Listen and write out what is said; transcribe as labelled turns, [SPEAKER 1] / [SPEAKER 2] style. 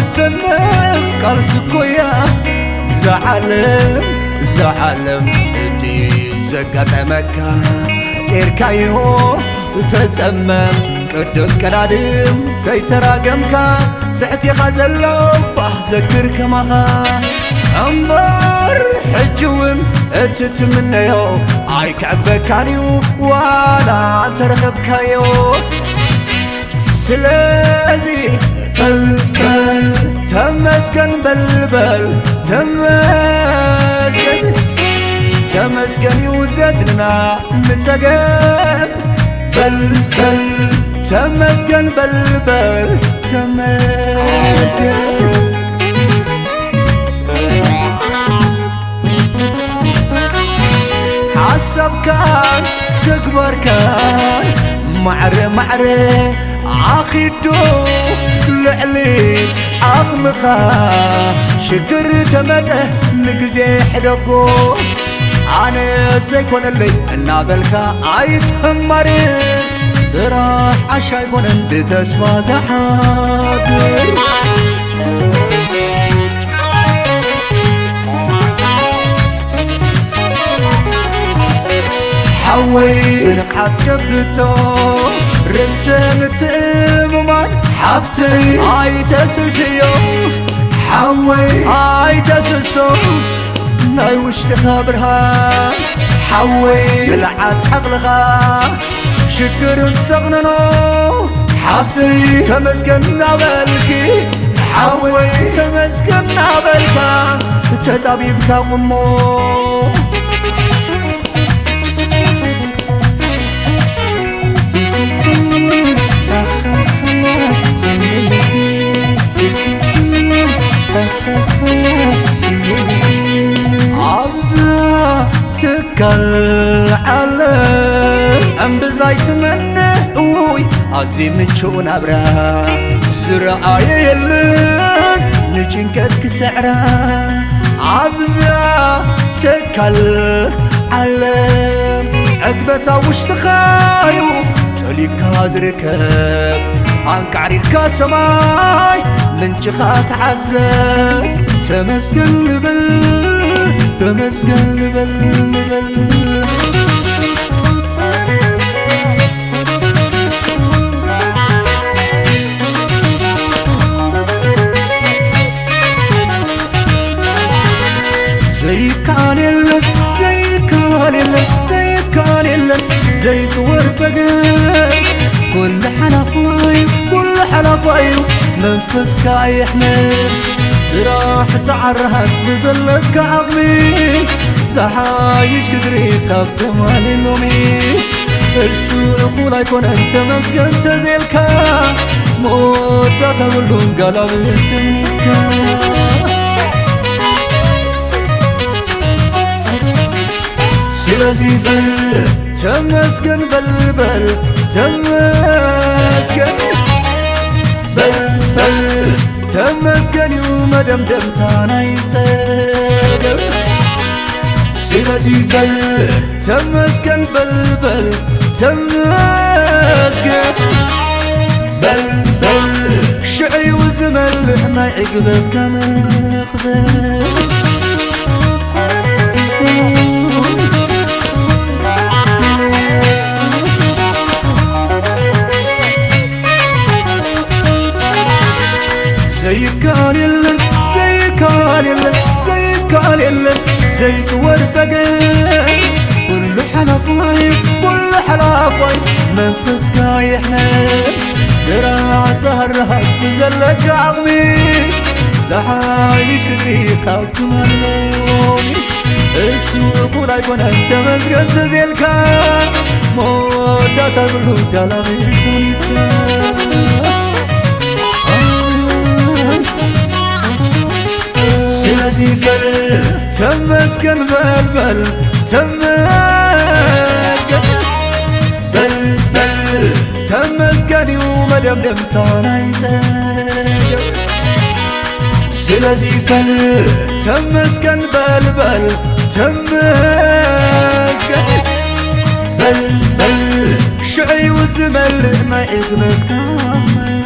[SPEAKER 1] سنف قال سكويا زعلم ادي زقات مكة تيركايو تتأمم قدم كنادم كي تراقمكا تعتي غزلو بحذكر كماغا أمبر حجوم اتتمنيو عايك عقبكانيو وانا ترغبكايو سلازي بلبل تمسكن بلبل تمسكن يوزدنا نتسقم بلبل تمسكن بلبل تمسكن حسب كان تكبر كان معري عاخدو لعلي عقمخا شكر تمته نقزي حدقو أنا زيكون اللي النابلكا عيتهمري تراح عشايكون انت تسوى زحاقر حوي نقعد جبتو رسمت اممان حفتي اي تسسيو حوي اي تسسو ناي وش تخابرها حوي بلعت حقلها شكر تسغننو حفتي تمسكنا بالكي حوي تمسكنا بالكا تتابيبك قمو تكل على أنبزاي تمنى وي عزيم تشون أبرا زرعي يلن نجنكت كسعرا عبزا تكل على عقبتا وش تخايو تليك هازركب عنك عريركا سماي لنجخات عزب تمسكن لبل تمسكن لبل زي كان يلن زي تورتقل كل حلفاي منفسك يحمل راح تعرهت بزلك عظمي زحايش كدري خبت مالي اللومي السوق ولا يكون انت مسكن تزيلكا مدة تقولون قلب تمنيتكا سلازي بل تمسكن بل تمسكن بل تمسكن يوم دمدم تانا يتقل سلازي بل تمسكن بل تمسكن بل شعي وزمل ما يقبض كمخزن زي كان يلن زي تورتقل كل حلفاي منفسك يحمل قراعة هرهت بزلك عظمي لحايش كدري خاوت مالنومي السوق ولا يكون انت مسكن تزيلكا مودة تقولو قلبي تمنيتكا سلازي بل تمسكن بل تمسكن بل تمسكن يوم دمدم تانا يتقل سلازي بل تمسكن بل تمسكن بل شعي والزمل ما يغمض كامل